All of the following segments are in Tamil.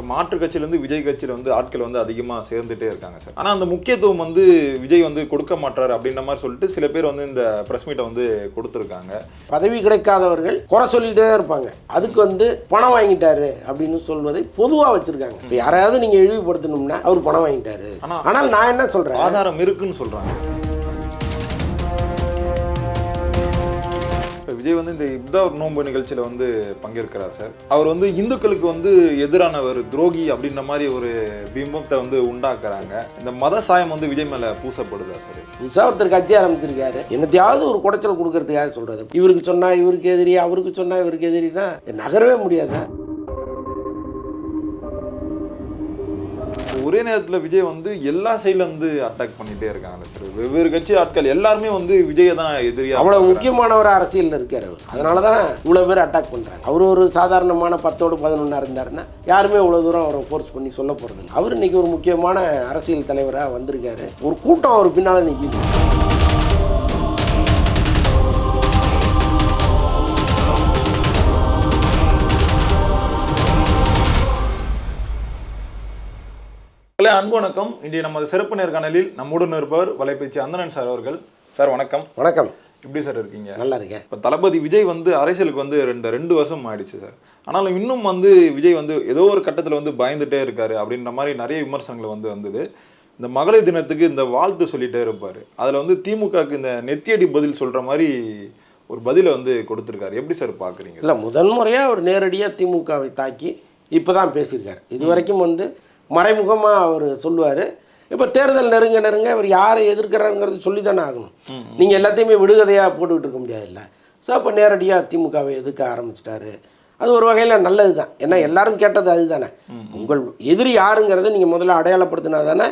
மாற்று கட்சியிலேருந்து விஜய் கட்சியில் வந்து ஆட்கள் வந்து அதிகமாக சேர்ந்துட்டே இருக்காங்க சார். ஆனால் அந்த முக்கியத்துவம் வந்து விஜய் வந்து கொடுக்க மாட்டாரு அப்படின்ற மாதிரி சொல்லிட்டு சில பேர் வந்து இந்த ப்ரெஸ் மீட்டை வந்து கொடுத்துருக்காங்க. பதவி கிடைக்காதவர்கள் குறை சொல்லிகிட்டே தான் இருப்பாங்க. அதுக்கு வந்து பணம் வாங்கிட்டாரு அப்படின்னு சொல்வதை பொதுவாக வச்சிருக்காங்க. இப்போ யாராவது நீங்கள் இழிவுபடுத்தணும்னா அவர் பணம் வாங்கிட்டாரு. ஆனால் நான் என்ன சொல்கிறேன், ஆதாரம் இருக்குன்னு சொல்கிறாங்க. விஜய் வந்து இந்த இப்தார் நோன்பு நிகழ்ச்சியில் வந்து பங்கேற்கிறார் சார். அவர் வந்து இந்துக்களுக்கு வந்து எதிரானவர், துரோகி அப்படின்ற மாதிரி ஒரு பிம்பத்தை வந்து உண்டாக்குறாங்க. இந்த மத சாயம் வந்து விஜய் மேலே பூசப்படுதா சார்? புதுசாக ஒருத்தர் கட்சி ஆரம்பிச்சிருக்காரு, என்னத்தையாவது ஒரு குடைச்சல் கொடுக்கறதுக்காக சொல்கிறது. இவருக்கு சொன்னால் இவருக்கு எதிரி, அவருக்கு சொன்னால் இவருக்கு எதிரினா நகரவே முடியாது. ஒரே நேரத்தில் விஜய் வந்து எல்லா சைட்ல இருந்து அட்டாக் பண்ணிட்டே இருக்காங்க சார். வெவ்வேறு கட்சி ஆட்கள் எல்லாருமே வந்து விஜயை தான் எதிரியா. அவ்வளோ முக்கியமானவர் அரசியல் இருக்கார் அவர். அதனால தான் இவ்வளோ பேர் அட்டாக் பண்ணுறாங்க. அவர் ஒரு சாதாரணமான 10ஓடு 11 இருந்தாருன்னா யாருமே இவ்வளோ தூரம் அவரை ஃபோர்ஸ் பண்ணி சொல்ல போகிறது இல்லை. அவர் இன்னைக்கு ஒரு முக்கியமான அரசியல் தலைவராக வந்திருக்காரு. ஒரு கூட்டம் அவர் பின்னால் நிற்கிது. அன்பு வணக்கம். இன்றைய நமது சிறப்பு நேர்காணலில் நம்முடன் இருப்பவர் வலைப்பேச்சு அந்தணன் சார் அவர்கள். சார் வணக்கம். வணக்கம். எப்படி சார் இருக்கீங்க? நல்லா இருக்கேன். இப்போ தளபதி விஜய் வந்து அரசியலுக்கு வந்து ரெண்டு வருஷம் ஆயிடுச்சு சார். ஆனாலும் இன்னும் வந்து விஜய் வந்து ஏதோ ஒரு கட்டத்தில் வந்து பயந்துட்டே இருக்காரு அப்படின்ற மாதிரி நிறைய விமர்சனங்கள் வந்து வந்தது. இந்த மகளிர் தினத்துக்கு இந்த வாழ்த்து சொல்லிட்டே இருப்பார். அதில் வந்து திமுகவுக்கு இந்த நெத்தியடி பதில் சொல்கிற மாதிரி ஒரு பதிலை வந்து கொடுத்துருக்காரு. எப்படி சார் பார்க்குறீங்க? இல்லை, முதன்முறையாக அவர் நேரடியாக திமுகவை தாக்கி இப்போ தான் பேசியிருக்காரு. இது வரைக்கும் வந்து மறைமுகமாக அவர் சொல்லுவார். இப்போ தேர்தல் நெருங்க அவர் யாரை எதிர்க்கிறாருங்கிறது சொல்லி தானே ஆகணும். நீங்கள் எல்லாத்தையுமே விடுகதையாக போட்டுக்கிட்டு இருக்க முடியாதுல்ல. ஸோ அப்போ நேரடியாக திமுகவை எதிர்க்க ஆரம்பிச்சிட்டாரு. அது ஒரு வகையில் நல்லது தான். ஏன்னா எல்லாரும் கேட்டது அது தானே. உங்கள் எதிரி யாருங்கிறத நீங்கள் முதல்ல அடையாளப்படுத்தினா தானே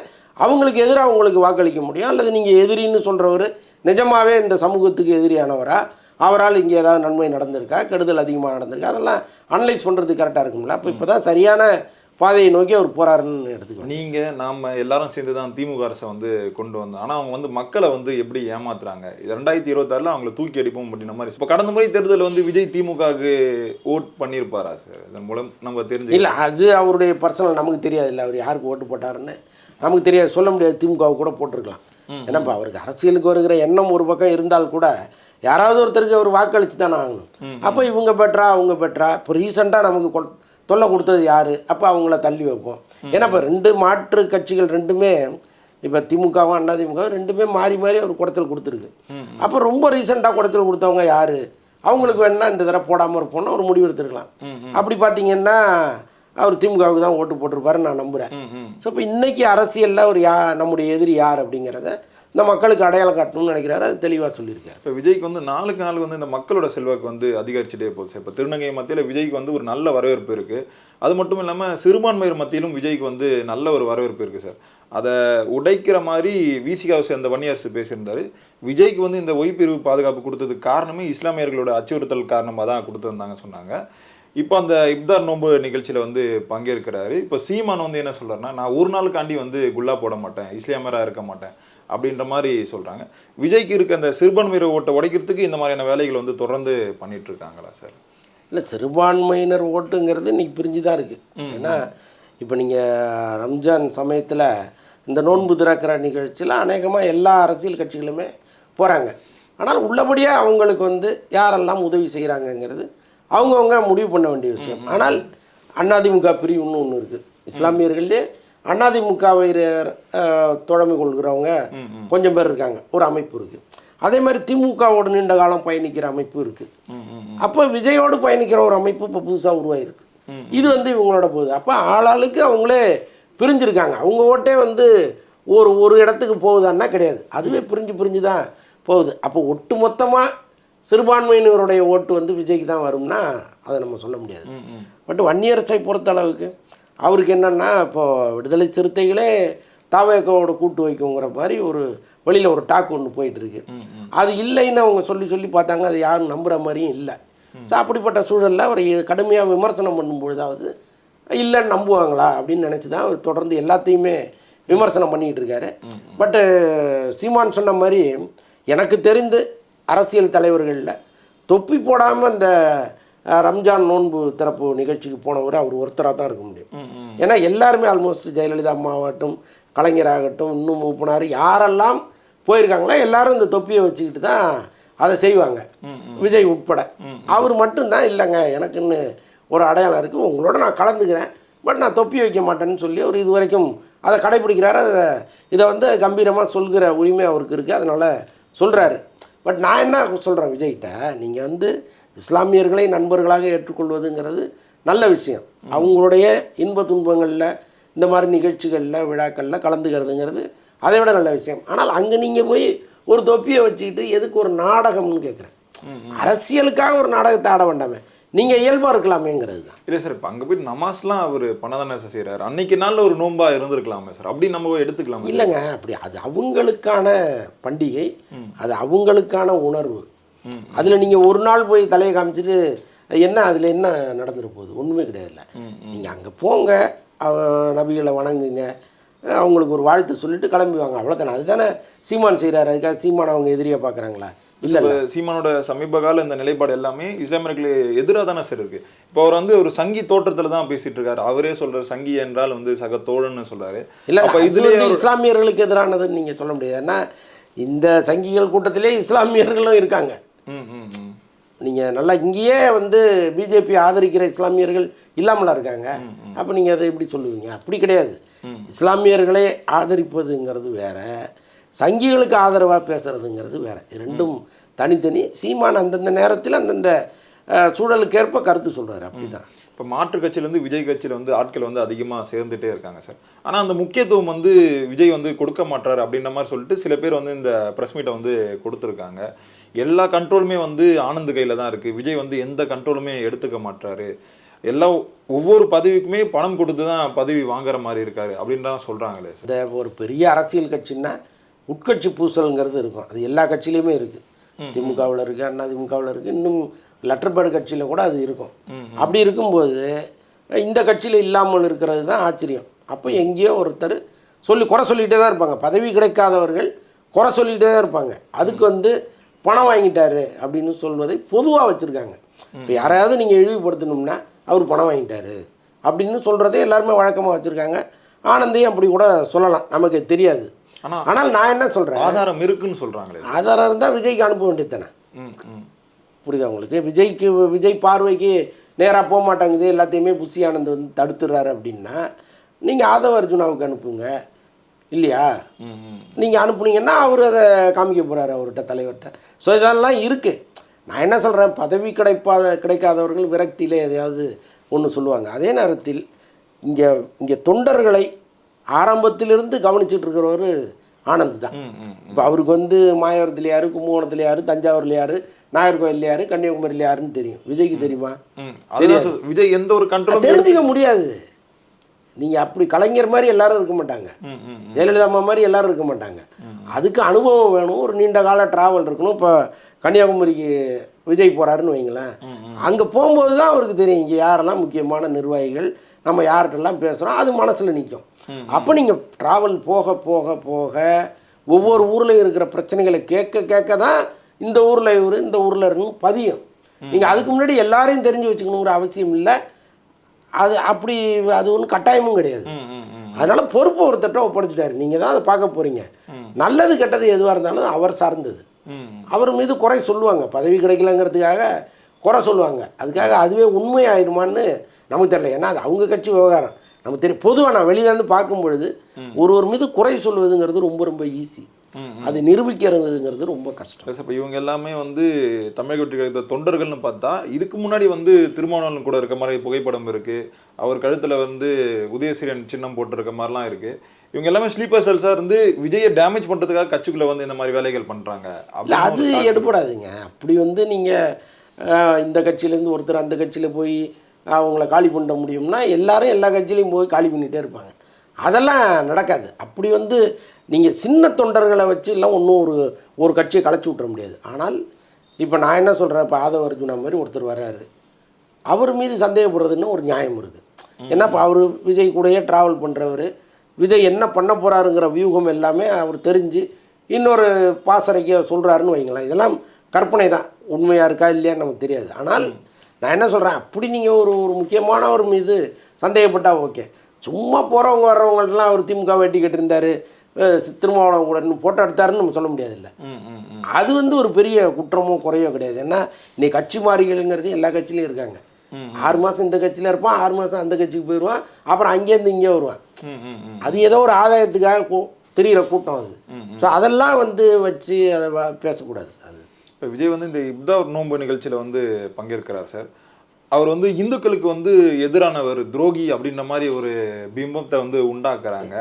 அவங்களுக்கு எதிராக உங்களுக்கு வாக்களிக்க முடியும். அல்லது நீங்கள் எதிரின்னு சொல்கிறவர் நிஜமாகவே இந்த சமூகத்துக்கு எதிரியானவரா, அவரால் இங்கே ஏதாவது நன்மை நடந்திருக்கா, கெடுதல் அதிகமாக நடந்திருக்கா, அதெல்லாம் அனலைஸ் பண்ணுறது கரெக்டாக இருக்கும்ல. அப்போ இப்போ தான் சரியான பாதையை நோக்கி அவர் போறாருன்னு எடுத்துக்கணும். நீங்கள் நாம் எல்லாரும் சேர்ந்து தான் திமுக அரசை வந்து கொண்டு வந்தோம். ஆனால் அவங்க வந்து மக்களை வந்து எப்படி ஏமாத்துறாங்க, 2026 அவங்கள தூக்கி அடிப்போம் அப்படின்ற மாதிரி. இப்போ கடந்த முறை தேர்தலில் வந்து விஜய் திமுகவுக்கு ஓட் பண்ணியிருப்பாரா சார்? இதன் மூலம் நம்ம தெரிஞ்சு இல்லை, அது அவருடைய பர்சனல், நமக்கு தெரியாது. இல்லை அவர் யாருக்கு ஓட்டு போட்டாருன்னு நமக்கு தெரியாது, சொல்ல முடியாது. திமுகவை கூட போட்டிருக்கலாம். ஏன்னா இப்போ அவருக்கு அரசியலுக்கு வருகிற எண்ணம் ஒரு பக்கம் இருந்தால் கூட யாராவது ஒருத்தருக்கு அவர் வாக்களித்து தானே ஆகணும். அப்போ இவங்க பெற்றா அவங்க பெற்றா. இப்போ ரீசெண்டாக நமக்கு தொல்லை கொடுத்தது யார்? அப்போ அவங்கள தள்ளி வைப்போம். ஏன்னா இப்போ ரெண்டு மாற்று கட்சிகள் ரெண்டுமே, இப்போ திமுகவும் அண்ணா திமுகவும் ரெண்டுமே மாறி மாறி அவர் குடைச்சல் கொடுத்துருக்கு. அப்போ ரொம்ப ரீசெண்டாக குடைச்சல் கொடுத்தவங்க யார்? அவங்களுக்கு வேணுன்னா இந்த தடவை போடாமல் இருப்போம்னா ஒரு முடிவு எடுத்துருக்கலாம். அப்படி பார்த்தீங்கன்னா அவர் திமுகவுக்கு தான் ஓட்டு போட்டிருப்பாருன்னு நான் நம்புகிறேன். ஸோ இப்போ இன்றைக்கி அரசியலில் ஒரு நம்முடைய எதிரி யார் அப்படிங்கிறத இந்த மக்களுக்கு அடையாளம் காட்டணும்னு நினைக்கிறாரு. அது தெளிவாக சொல்லியிருக்காரு. இப்போ விஜய்க்கு வந்து நாளுக்கு நாள் வந்து இந்த மக்களோட செல்வாக்கு வந்து அதிகரிச்சுட்டே போகுது சார். இப்போ திருநங்கை மத்தியில் விஜய்க்கு வந்து ஒரு நல்ல வரவேற்பு இருக்குது. அது மட்டும் இல்லாமல் சிறுபான்மையர் மத்தியிலும் விஜய்க்கு வந்து நல்ல ஒரு வரவேற்பு இருக்குது சார். அதை உடைக்கிற மாதிரி விசிகாவை சேர்ந்த வன்னியரசு பேசியிருந்தார். விஜய்க்கு வந்து இந்த ஒய்பிரிவு பாதுகாப்பு கொடுத்ததுக்கு காரணமே இஸ்லாமியர்களோட அச்சுறுத்தல் காரணமாக தான் கொடுத்துருந்தாங்க சொன்னாங்க. இப்போ அந்த இப்தார் நோன்பு நிகழ்ச்சியில் வந்து பங்கேற்கிறாரு. இப்போ சீமான் வந்து என்ன சொல்கிறாருன்னா, நான் ஒரு நாளுக்காண்டி வந்து குல்லா போட மாட்டேன், இஸ்லாமியராக இருக்க மாட்டேன் அப்படின்ற மாதிரி சொல்கிறாங்க. விஜய்க்கு இருக்க அந்த சிறுபான்மையினர் ஓட்டை உடைக்கிறதுக்கு இந்த மாதிரியான வேலைகள் வந்து தொடர்ந்து பண்ணிட்டு இருக்காங்களா சார்? இல்லை, சிறுபான்மையினர் ஓட்டுங்கிறது இன்றைக்கி பிரிஞ்சு தான் இருக்குது. ஏன்னா இப்போ நீங்கள் ரம்ஜான் சமயத்தில் இந்த நோன்பு திறக்கிற நிகழ்ச்சியில் அநேகமாக எல்லா அரசியல் கட்சிகளுமே போகிறாங்க. ஆனால் உள்ளபடியாக அவங்களுக்கு வந்து யாரெல்லாம் உதவி செய்கிறாங்கங்கிறது அவங்கவுங்க முடிவு பண்ண வேண்டிய விஷயம். ஆனால் அதிமுக பிரிவுன்னு ஒன்று இருக்குது. இஸ்லாமியர்கள்லேயே அதிமுகவை தோழமை கொள்கிறவங்க கொஞ்சம் பேர் இருக்காங்க, ஒரு அமைப்பு இருக்குது. அதே மாதிரி திமுகவோடு நீண்ட காலம் பயணிக்கிற அமைப்பு இருக்குது. அப்போ விஜயோடு பயணிக்கிற ஒரு அமைப்பு இப்போ புதுசாக உருவாயிருக்கு. இது வந்து இவங்களோட போகுது. அப்போ ஆளாளுக்கு அவங்களே பிரிஞ்சிருக்காங்க. அவங்க ஓட்டே வந்து ஒரு இடத்துக்கு போகுதான்னா கிடையாது, அதுவே பிரிஞ்சு தான் போகுது. அப்போ ஒட்டு மொத்தமாக சிறுபான்மையினருடைய ஓட்டு வந்து விஜய்க்கு தான் வரும்னா அதை நம்ம சொல்ல முடியாது. பட் வன்னியரசை பொறுத்த அளவுக்கு அவருக்கு என்னென்னா, இப்போது விடுதலை சிறுத்தைகளே தாவேக்காவோட கூட்டு வைக்குங்கிற மாதிரி ஒரு வெளியில் ஒரு டாக் ஒன்று போயிட்டுருக்கு. அது இல்லைன்னு அவங்க சொல்லி பார்த்தாங்க, அது யாரும் நம்புகிற மாதிரியும் இல்லை. ஸோ அப்படிப்பட்ட சூழலில் அவர் கடுமையாக விமர்சனம் பண்ணும்பொழுதாவது இல்லைன்னு நம்புவாங்களா அப்படின்னு நினச்சி தான் அவர் தொடர்ந்து எல்லாத்தையுமே விமர்சனம் பண்ணிக்கிட்டு இருக்காரு. பட்டு சீமான் சொன்ன மாதிரி, எனக்கு தெரிந்து அரசியல் தலைவர்களில் தொப்பி போடாமல் இந்த ரம்ஜான் நோன்பு திறப்பு நிகழ்ச்சிக்கு போனவர் அவர் ஒருத்தராக தான் இருக்க முடியும். ஏன்னா எல்லாருமே ஆல்மோஸ்ட் ஜெயலலிதா அம்மாவாகட்டும், கலைஞராகட்டும், இன்னும் மூப்பனார் யாரெல்லாம் போயிருக்காங்களோ எல்லாரும் இந்த தொப்பியை வச்சுக்கிட்டு தான் அதை செய்வாங்க, விஜய் உட்பட. அவர் மட்டும்தான் இல்லைங்க எனக்குன்னு ஒரு அடையாளம் இருக்குது, உங்களோட நான் கலந்துக்கிறேன், பட் நான் தொப்பி வைக்க மாட்டேன்னு சொல்லி அவர் இது வரைக்கும் அதை கடைப்பிடிக்கிறாரு. இதை வந்து கம்பீரமாக சொல்கிற உரிமை அவருக்கு இருக்குது, அதனால் சொல்கிறாரு. பட் நான் என்ன சொல்கிறேன் விஜய்கிட்ட, நீங்கள் வந்து இஸ்லாமியர்களை நண்பர்களாக ஏற்றுக்கொள்வதுங்கிறது நல்ல விஷயம். அவங்களுடைய இன்ப துன்பங்களில் இந்த மாதிரி நிகழ்ச்சிகளில் விழாக்களில் கலந்துக்கிறதுங்கிறது அதை விட நல்ல விஷயம். ஆனால் அங்கே நீங்கள் போய் ஒரு தொப்பியை வச்சுக்கிட்டு எதுக்கு ஒரு நாடகம்னு கேட்குறேன். அரசியலுக்காக ஒரு நாடகத்தை ஆட வேண்டாமே, நீங்கள் இயல்பாக இருக்கலாமேங்கிறது தான். இல்லை சார், இப்போ அங்கே போய் நமாஸ்லாம் அவர் பண்ணதானே சார் செய்கிறாரு, அன்னைக்கு நாளில் ஒரு நோன்பா இருந்திருக்கலாமே சார், அப்படி நம்ம எடுத்துக்கலாம் இல்லைங்க. அப்படி அது அவங்களுக்கான பண்டிகை, அது அவங்களுக்கான உணர்வு. அதில் நீங்கள் ஒரு நாள் போய் தலையை காமிச்சிட்டு என்ன அதில் என்ன நடந்துட போகுது, ஒன்றுமே கிடையாதுல்ல. நீங்கள் அங்கே போங்க, நபிகளை வணங்குங்க, அவங்களுக்கு ஒரு வாழ்த்து சொல்லிட்டு கிளம்புவாங்க, அவ்வளோதானே. அதுதானே சீமான் செய்கிறாரு. அதுக்காக சீமான் அவங்க எதிரியாக பார்க்குறாங்களா? இல்லை. சீமானோட சமீப கால இந்த நிலைப்பாடு எல்லாமே இஸ்லாமியர்களுக்கு எதிராக தானே சார் இருக்குது. இப்போ அவர் வந்து ஒரு சங்கி தோற்றத்தில் தான் பேசிட்டு இருக்காரு. அவரே சொல்கிறார் சங்கி என்றால் வந்து சக தோழன்னு சொல்கிறாரு. இல்லை, அப்போ இதுலேயே இஸ்லாமியர்களுக்கு எதிரானதுன்னு நீங்கள் சொல்ல முடியாது. ஏன்னா இந்த சங்கிகள் கூட்டத்திலே இஸ்லாமியர்களும் இருக்காங்க. நீங்கள் நல்லா இங்கேயே வந்து பிஜேபி ஆதரிக்கிற இஸ்லாமியர்கள் இல்லாமலாம் இருக்காங்க. அப்போ நீங்கள் அதை எப்படி சொல்லுவீங்க? அப்படி கிடையாது. இஸ்லாமியர்களே ஆதரிப்பதுங்கிறது வேற, சங்கிகளுக்கு ஆதரவாக பேசுறதுங்கிறது வேற. ரெண்டும் தனித்தனி. சீமான் அந்தந்த நேரத்தில் அந்தந்த சூழலுக்கேற்ப கருத்து சொல்கிறாரு, அப்படி தான். இப்போ மாற்று கட்சியிலேருந்து விஜய் கட்சியில் வந்து ஆட்கள் வந்து அதிகமாக சேர்ந்துட்டே இருக்காங்க சார். ஆனால் அந்த முக்கியத்துவம் வந்து விஜய் வந்து கொடுக்க மாட்டார் அப்படின்ற மாதிரி சொல்லிட்டு சில பேர் வந்து இந்த ப்ரெஸ் மீட்டை வந்து கொடுத்துருக்காங்க. எல்லா கண்ட்ரோலுமே வந்து ஆனந்த் கையில் தான் இருக்குது, விஜய் வந்து எந்த கண்ட்ரோலுமே எடுத்துக்க மாட்டாரு, எல்லாம் ஒவ்வொரு பதவிக்குமே பணம் கொடுத்து தான் பதவி வாங்குற மாதிரி இருக்காரு அப்படின்லாம் சொல்கிறாங்களே சார். இந்த ஒரு பெரிய அரசியல் கட்சின்னா உட்கட்சி பூசல்ங்கிறது இருக்கும். அது எல்லா கட்சியிலையுமே இருக்குது. திமுகவில் இருக்குது, அண்ணா திமுகவில் இருக்குது, இன்னும் லெட்டர்பேர்டு கட்சியில் கூட அது இருக்கும். அப்படி இருக்கும்போது இந்த கட்சியில் இல்லாமல் இருக்கிறது தான் ஆச்சரியம். அப்போ எங்கேயோ ஒருத்தர் குறை சொல்லிகிட்டே தான் இருப்பாங்க. பதவி கிடைக்காதவர்கள் குறை சொல்லிகிட்டே தான் இருப்பாங்க. அதுக்கு வந்து பணம் வாங்கிட்டாரு அப்படின்னு சொல்வதை பொதுவாக வச்சுருக்காங்க. இப்போ யாரையாவது நீங்கள் இழிவுபடுத்தணும்னா அவர் பணம் வாங்கிட்டாரு அப்படின்னு சொல்கிறதே எல்லாருமே வழக்கமாக வச்சுருக்காங்க. ஆனந்தையும் அப்படி கூட சொல்லலாம், நமக்கு தெரியாது. ஆனால் நான் என்ன சொல்கிறேன், ஆதாரம் இருக்குன்னு சொல்கிறாங்களே. ஆதாரம் இருந்தால் விஜய்க்கு அனுப்ப வேண்டியது தானே. புரியுதா உங்களுக்கு? விஜய் பார்வைக்கு நேராக போக மாட்டாங்குது, எல்லாத்தையுமே புஷி ஆனந்த் வந்து தடுத்துடுறாரு அப்படின்னா நீங்கள் ஆதவ அர்ஜுனாவுக்கு அனுப்புங்க, இல்லையா? நீங்கள் அனுப்புனீங்கன்னா அவர் அதை காமிக்க போகிறாரு அவர்கிட்ட, தலைவர்கிட்ட. ஸோ இதெல்லாம் இருக்குது. நான் என்ன சொல்கிறேன், பதவி கிடைக்காதவர்கள் விரக்தியில் எதையாவது ஒன்று சொல்லுவாங்க. அதே நேரத்தில் இங்கே தொண்டர்களை ஆரம்பத்திலிருந்து கவனிச்சுட்டு இருக்கிறவர் ஆனந்த் தான். இப்போ அவருக்கு வந்து மாயவரத்தில் யார், கும்பகோணத்தில் யார், தஞ்சாவூரில் யார், நாகர்கோவிலில் யார், கன்னியாகுமரியில் யாருன்னு தெரியும். விஜய்க்கு தெரியுமா? விஜய் எந்த ஒரு கண்ட்ரோல் தெரிஞ்சுக்க முடியாது. நீங்கள் அப்படி கலைஞர் மாதிரி எல்லாரும் இருக்க மாட்டாங்க, ஜெயலலிதா அம்மா மாதிரி எல்லாரும் இருக்க மாட்டாங்க. அதுக்கு அனுபவம் வேணும், ஒரு நீண்ட கால ட்ராவல் இருக்கணும். இப்போ கன்னியாகுமரிக்கு விஜய் போகிறாருன்னு வைங்களேன், அங்கே போகும்போது தான் அவருக்கு தெரியும் இங்கே யாரெல்லாம் முக்கியமான நிர்வாகிகள், நம்ம யார்கிட்டலாம் பேசுகிறோம், அது மனசில் நிற்கும். அப்போ நீங்கள் ட்ராவல் போக போக போக ஒவ்வொரு ஊரில் இருக்கிற பிரச்சனைகளை கேட்க தான் இந்த ஊரில் இவர், இந்த ஊரில் இருக்குன்னு பதியும். நீங்கள் அதுக்கு முன்னாடி எல்லாரையும் தெரிஞ்சு வச்சுக்கணுங்கிற அவசியம் இல்லை. அது ஒன்றும் கட்டாயமும் கிடையாது. அதனால் பொறுப்பு ஒருத்தட்ட ஒப்படைச்சிட்டாரு, நீங்கள் தான் அதை பார்க்க போகிறீங்க. நல்லது கெட்டது எதுவாக இருந்தாலும் அவர் சார்ந்தது. அவர் மீது குறை சொல்லுவாங்க, பதவி கிடைக்கலங்கிறதுக்காக குறை சொல்லுவாங்க. அதுக்காக அதுவே உண்மை ஆயிடுமான்னு நமக்கு தெரியல. ஏன்னா அது அவங்க கட்சி விவகாரம் நமக்கு தெரியும். பொதுவாக நான் வெளியிலேருந்து பார்க்கும் பொழுது ஒருவர் மீது குறை சொல்வதுங்கிறது ரொம்ப ரொம்ப ஈஸி, அது நிரூபிக்கிறதுங்கிறது ரொம்ப கஷ்டம். இப்போ இவங்க எல்லாமே வந்து தமிழக வெற்றி கழகத்தை தொண்டர்கள்னு பார்த்தா இதுக்கு முன்னாடி வந்து திருமாவளவன் கூட இருக்க மாதிரி புகைப்படம் இருக்குது, அவர் கழுத்தில் வந்து உதயசீரன் சின்னம் போட்டிருக்க மாதிரிலாம் இருக்குது. இவங்க எல்லாமே ஸ்லீப்பர் செல்ஸாக இருந்து விஜயை டேமேஜ் பண்ணுறதுக்காக கட்சிக்குள்ளே வந்து இந்த மாதிரி வேலைகள் பண்ணுறாங்க. அது எடுபடாதுங்க. அப்படி வந்து நீங்கள் இந்த கட்சியிலேருந்து ஒருத்தர் அந்த கட்சியில் போய் அவங்கள காலி பண்ண முடியும்னா எல்லாரும் எல்லா கட்சியிலையும் போய் காலி பண்ணிகிட்டே இருப்பாங்க. அதெல்லாம் நடக்காது. அப்படி வந்து நீங்கள் சின்ன தொண்டர்களை வச்சு எல்லாம் ஒன்றும் ஒரு கட்சியை கலைச்சி விட்டுற முடியாது. ஆனால் இப்போ நான் என்ன சொல்கிறேன், இப்போ ஆதவ அர்ஜுனா மாதிரி ஒருத்தர் வர்றாரு, அவர் மீது சந்தேகப்படுறதுன்னு ஒரு நியாயம் இருக்குது. ஏன்னா இப்போ அவர் விஜய் கூடயே ட்ராவல் பண்ணுறவர், விஜய் என்ன பண்ண போகிறாருங்கிற வியூகம் எல்லாமே அவர் தெரிஞ்சு இன்னொரு பாசறைக்கு சொல்கிறாருன்னு வைங்களேன். இதெல்லாம் கற்பனை தான், உண்மையாக இருக்கா இல்லையான்னு நமக்கு தெரியாது. ஆனால் நான் என்ன சொல்கிறேன், அப்படி நீங்கள் ஒரு ஒரு முக்கியமானவர் மீது சந்தேகப்பட்டால் ஓகே. சும்மா போகிறவங்க வர்றவங்கள்ட்டலாம் அவர் திமுக வெட்டி கட்டிருந்தார், திருமாவளவன் கூட இன்னும் ஃபோட்டோ எடுத்தாருன்னு நம்ம சொல்ல முடியாதுல்ல. அது வந்து ஒரு பெரிய குற்றமோ குறையோ கிடையாது. ஏன்னா நீ கட்சி மாறிகள்ங்கிறது எல்லா கட்சியிலையும் இருக்காங்க. 6 மாதம் இந்த கட்சியில் இருப்பான், 6 மாதம் அந்த கட்சிக்கு போயிடுவான், அப்புறம் அங்கேருந்து இங்கே வருவான். அது ஏதோ ஒரு ஆதாயத்துக்காக தெரிகிற கூட்டம் அது. ஸோ அதெல்லாம் வந்து வச்சு அதை பேசக்கூடாது. அது இப்போ விஜய் வந்து இந்த இப்தார் நோன்பு நிகழ்ச்சியில் வந்து பங்கேற்கிறார் சார். அவர் வந்து இந்துக்களுக்கு வந்து எதிரானவர், துரோகி அப்படின்ற மாதிரி ஒரு பிம்பத்தை வந்து உண்டாக்குறாங்க.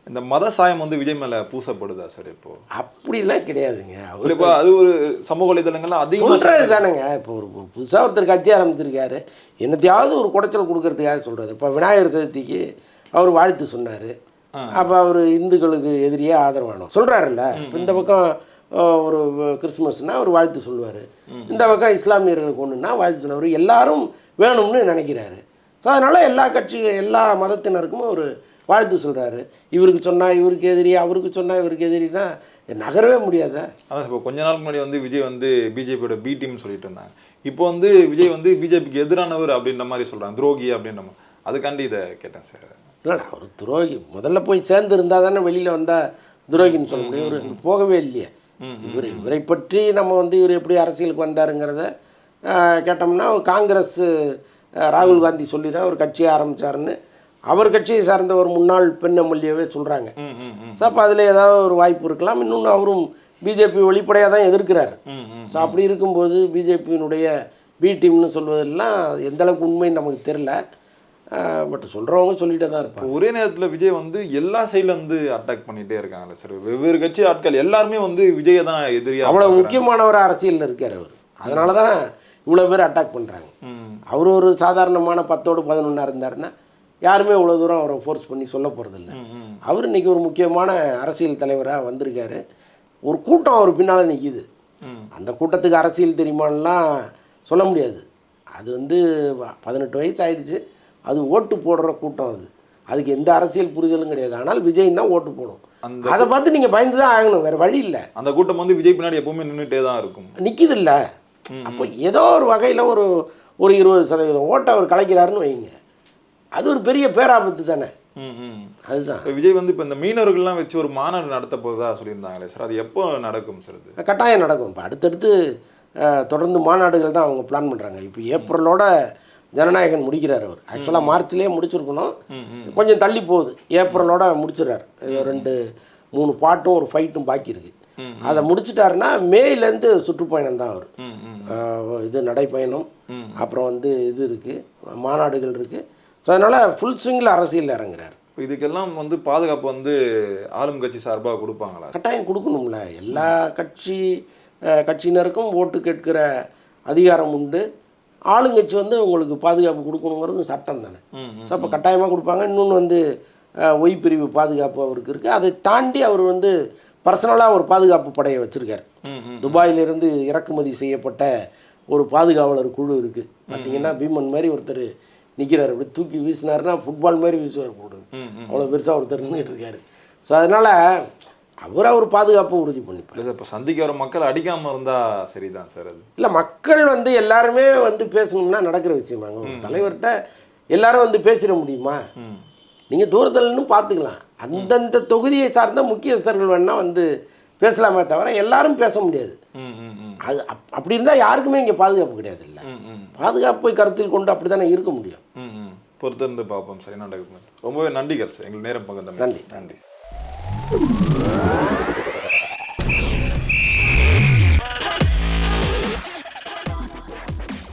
இந்த மத சாயம் வந்து விஜய் மேலே பூசப்படுதா சார்? இப்போ அப்படிலாம் கிடையாதுங்க. அவர் இப்போ அது ஒரு சமூக வலைதளங்கள்லாம் அதிகமாக சொல்கிறது தானேங்க. இப்போ ஒரு புதுசாக ஒருத்தர் கட்சி ஆரம்பிச்சிருக்காரு, என்னத்தையாவது ஒரு குடைச்சல் கொடுக்கறதுக்காக சொல்கிறது. இப்போ விநாயகர் சதுர்த்திக்கு அவர் வாழ்த்து சொன்னார், அப்போ அவர் இந்துக்களுக்கு எதிரியே ஆதரவானோம் சொல்கிறாருல்ல. இப்போ இந்த பக்கம் ஒரு கிறிஸ்மஸ்னால் அவர் வாழ்த்து சொல்லுவார், இந்த பக்கம் இஸ்லாமியர்களுக்கு ஒன்றுனா வாழ்த்து சொல்லுவார். எல்லாரும் வேணும்னு நினைக்கிறாரு. ஸோ அதனால் எல்லா எல்லா மதத்தினருக்கும் ஒரு வாழ்த்து சொல்கிறாரு. இவருக்கு சொன்னால் இவருக்கு எதிரி, அவருக்கு சொன்னால் இவருக்கு எதிரினா நகரவே முடியாத. அதான் இப்போ கொஞ்ச நாளுக்கு முன்னாடி வந்து விஜய் வந்து பிஜேபியோட பி டீம்னு சொல்லிட்டு இருந்தாங்க. இப்போ வந்து விஜய் வந்து பிஜேபிக்கு எதிரானவர் அப்படின்ற மாதிரி சொல்கிறாங்க, துரோகி அப்படின்ற மாதிரி. அதுக்காண்டி இதை கேட்டேன் சார். இல்லைடா, அவர் துரோகி முதல்ல போய் சேர்ந்து இருந்தால் தானே வெளியில் வந்தால் துரோகின்னு சொல்ல முடியும். இவர் போகவே இல்லையே. இவரை பற்றி நம்ம வந்து இவர் எப்படி அரசியலுக்கு வந்தாருங்கிறத கேட்டோம்னா, காங்கிரஸ் ராகுல் காந்தி சொல்லி தான் ஒரு கட்சியை ஆரம்பித்தாருன்னு அவர் கட்சியை சார்ந்த ஒரு முன்னாள் பெண் எம்எல்ஏவே சொல்கிறாங்க. ஸோ அப்போ அதில் ஏதாவது ஒரு வாய்ப்பு இருக்கலாம். இன்னொன்று அவரும் பிஜேபி வெளிப்படையாக தான் எதிர்க்கிறார். ஸோ அப்படி இருக்கும்போது பிஜேபியினுடைய பி டீம்னு சொல்வதெல்லாம் எந்தளவுக்கு உண்மைன்னு நமக்கு தெரில. பட் சொல்கிறவங்க சொல்லிகிட்டே தான் இருப்பாங்க. ஒரே நேரத்தில் விஜய் வந்து எல்லா சைடில் வந்து அட்டாக் பண்ணிகிட்டே இருக்காங்கல்ல சார். வெவ்வேறு கட்சி ஆட்கள் எல்லாருமே வந்து விஜயை தான் எதிரியாக, அவ்வளோ முக்கியமானவர் அரசியலில் இருக்கார் அவர். அதனால தான் இவ்வளோ பேர் அட்டாக் பண்ணுறாங்க. அவர் ஒரு சாதாரணமான 10ஓடு 11 இருந்தாருன்னா யாருமே இவ்வளோ தூரம் அவரை ஃபோர்ஸ் பண்ணி சொல்ல போகிறதில்ல. அவர் இன்றைக்கி ஒரு முக்கியமான அரசியல் தலைவராக வந்திருக்காரு. ஒரு கூட்டம் அவர் பின்னால் நிற்கிது. அந்த கூட்டத்துக்கு அரசியல் தெரியுமானலாம் சொல்ல முடியாது. அது வந்து 18 வயசு ஆயிடுச்சு. அது ஓட்டு போடுற கூட்டம். அதுக்கு எந்த அரசியல் புரிதலும் கிடையாது. ஆனால் விஜய்னா ஓட்டு போடும். அதை பார்த்து நீங்கள் பயந்து தான் ஆகணும், வேறு வழி இல்லை. அந்த கூட்டம் வந்து விஜய் பின்னாடி எப்பவுமே நின்றுட்டே தான் இருக்கும். நிற்கிது இல்லை. அப்போ ஏதோ ஒரு வகையில் ஒரு 20% ஓட்டை அவர் கலைக்கிறாருன்னு வைங்க, அது ஒரு பெரிய பேராபத்து தானே. அதுதான் விஜய் வந்து இப்போ இந்த மீனவர்கள்லாம் வச்சு ஒரு மாநாடு நடத்த போதா சொல்லியிருந்தாங்களே சார், அது எப்போ நடக்கும் சார்? அது கட்டாயம் நடக்கும். இப்போ அடுத்தடுத்து தொடர்ந்து மாநாடுகள் தான் அவங்க பிளான் பண்ணுறாங்க. இப்போ ஏப்ரலோட ஜனநாயகன் முடிக்கிறார். அவர் ஆக்சுவலாக மார்ச்லேயே முடிச்சிருக்கணும், கொஞ்சம் தள்ளி போகுது. ஏப்ரலோட முடிச்சிடறாரு. 2-3 பாட்டும் ஒரு ஃபைட்டும் பாக்கி இருக்குது. அதை முடிச்சிட்டாருன்னா மேலேருந்து சுற்றுப்பயணம் தான் அவர். இது நடைப்பயணம், அப்புறம் வந்து இது இருக்குது, மாநாடுகள் இருக்குது. ஸோ அதனால் ஃபுல் ஸ்விங்கில் அரசியலில் இறங்குறாரு. இதுக்கெல்லாம் வந்து பாதுகாப்பு வந்து ஆளும் கட்சி சார்பாக கொடுப்பாங்களா? கட்டாயம் கொடுக்கணும்ல. எல்லா கட்சியினருக்கும் ஓட்டு கேட்கிற அதிகாரம் உண்டு. ஆளுங்கட்சி வந்து உங்களுக்கு பாதுகாப்பு கொடுக்கணுங்கிறது சட்டம் தானே. ஸோ அப்போ கட்டாயமாக கொடுப்பாங்க. இன்னொன்று வந்து ஒய் பிரிவு பாதுகாப்பு அவருக்கு இருக்குது. அதை தாண்டி அவர் வந்து பர்சனலாக ஒரு பாதுகாப்பு படையை வச்சுருக்கார். துபாயிலிருந்து இறக்குமதி செய்யப்பட்ட ஒரு பாதுகாவலர் குழு இருக்குது. பார்த்தீங்கன்னா பீமன் மாதிரி ஒருத்தர் நிற்கிறார். அப்படி தூக்கி வீசினாருன்னா ஃபுட்பால் மாதிரி வீசுவார் போடுது. அவ்வளோ பெருசாக ஒருத்தர் நின்றுட்டு இருக்காரு. ஸோ அதனால் அவர் பாதுகாப்பை உறுதி பண்ணிப்பார். இல்லை சார், இப்போ சந்திக்க வர மக்கள் அடிக்காமல் இருந்தால் சரிதான் சார். அது இல்லை, மக்கள் வந்து எல்லாருமே வந்து பேசணும்னா நடக்கிற விஷயமாங்க. ஒரு தலைவர்கிட்ட எல்லாரும் வந்து பேசிட முடியுமா? நீங்கள் தூரத்தில்னு பார்த்துக்கலாம். அந்தந்த தொகுதியை சார்ந்த முக்கியஸ்தர்கள் வேணால் வந்து பேசலாமே தவிர எல்லாரும் பேச முடியாது. அது அப்படி இருந்தால் யாருக்குமே இங்கே பாதுகாப்பு கிடையாது. இல்லை, பாதுகாப்பை கருத்தில் கொண்டு அப்படி தானே இருக்க முடியும். பொறுத்திருந்து பார்ப்போம் சார் என்ன நடக்குது. ரொம்பவே நன்றி சார், எங்களுக்கு நேரம் பகிர்ந்த. நன்றி. நன்றி சார்.